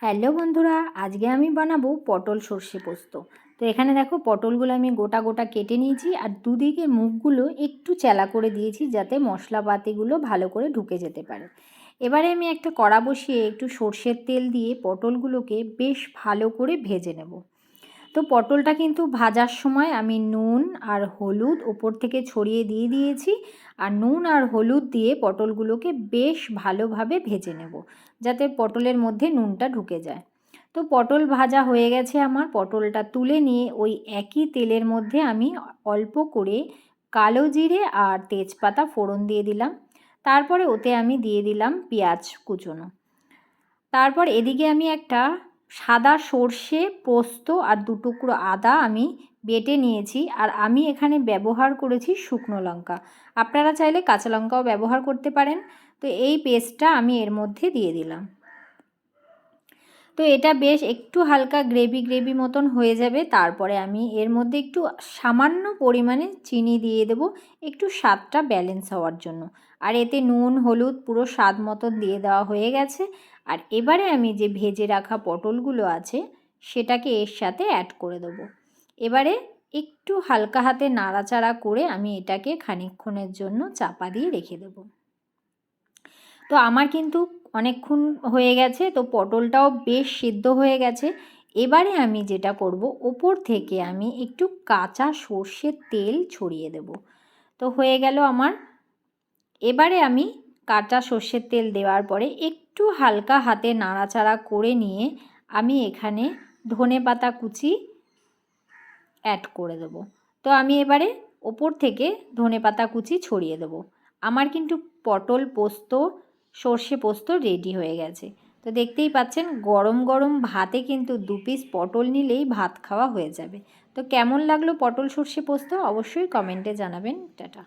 Hello বন্ধুরা, আজকে আমি বানাবো পটল সর্ষে পোস্ত। তো এখানে দেখো পটলগুলো আমি গোটা গোটা কেটে নিয়েছি আর দুদিকে মুখগুলো একটু চেলা করে দিয়েছি যাতে মশলাপাতিগুলো ভালো করে ঢুকে যেতে পারে। এবারে আমি একটা কড়া বসিয়ে একটু সর্ষের তেল দিয়ে পটলগুলোকে বেশ ভালো করে ভেজে নেব। তো পটলটা কিন্তু ভাজার সময় আমি নুন আর হলুদ ওপর থেকে ছড়িয়ে দিয়ে দিয়েছি, আর নুন আর হলুদ দিয়ে পটলগুলোকে বেশ ভালোভাবে ভেজে নেব যাতে পটলের মধ্যে নুনটা ঢুকে যায়। তো পটল ভাজা হয়ে গেছে আমার, পটলটা তুলে নিয়ে ওই একই তেলের মধ্যে আমি অল্প করে কালো জিরে আর তেজপাতা ফোড়ন দিয়ে দিলাম। তারপরে ওতে আমি দিয়ে দিলাম পেঁয়াজ কুচোনো। তারপর এদিকে আমি একটা সাদা সর্ষে পোস্ত আর 2 টুকরো আদা আমি বেটে নিয়েছি, আর আমি এখানে ব্যবহার করেছি শুকনো লঙ্কা। আপনারা চাইলে কাঁচা লঙ্কাও ব্যবহার করতে পারেন। তো এই পেস্টটা আমি এর মধ্যে দিয়ে দিলাম। তো এটা বেশ একটু হালকা গ্রেভি মতন হয়ে যাবে। তারপরে আমি এর মধ্যে একটু সামান্য পরিমাণে চিনি দিয়ে দেব, একটু স্বাদটা ব্যালেন্স হওয়ার জন্য। আর এতে নুন হলুদ পুরো স্বাদ মতন দিয়ে দেওয়া হয়ে গেছে। আর এবারে আমি যে ভেজে রাখা পটলগুলো আছে সেটাকে এর সাথে অ্যাড করে দেবো। এবারে একটু হালকা হাতে নাড়াচাড়া করে আমি এটাকে খানিকক্ষণের জন্য চাপা দিয়ে রেখে দেব। তো আমার কিন্তু অনেকক্ষণ হয়ে গেছে, তো পটলটাও বেশ সিদ্ধ হয়ে গেছে। এবারে আমি যেটা করব, ওপর থেকে আমি একটু কাঁচা সর্ষের তেল ছড়িয়ে দেব। তো হয়ে গেল আমার। এবারে আমি কাঁচা সর্ষের তেল দেওয়ার পরে একটু হালকা হাতে নাড়াচাড়া করে নিয়ে আমি এখানে ধনেপাতা কুচি অ্যাড করে দেব। তো আমি এবারে ওপর থেকে ধনেপাতা কুচি ছড়িয়ে দেব। আমার কিন্তু পটল পোস্ত সর্ষে পোস্ত রেডি হয়ে গেছে। তো দেখতেই পাচ্ছেন গরম গরম ভাতে কিন্তু 2 পিস পটল নিলেই ভাত খাওয়া হয়ে যাবে। তো কেমন লাগলো পটল সর্ষে পোস্ত অবশ্যই কমেন্টে জানাবেন। টাটা।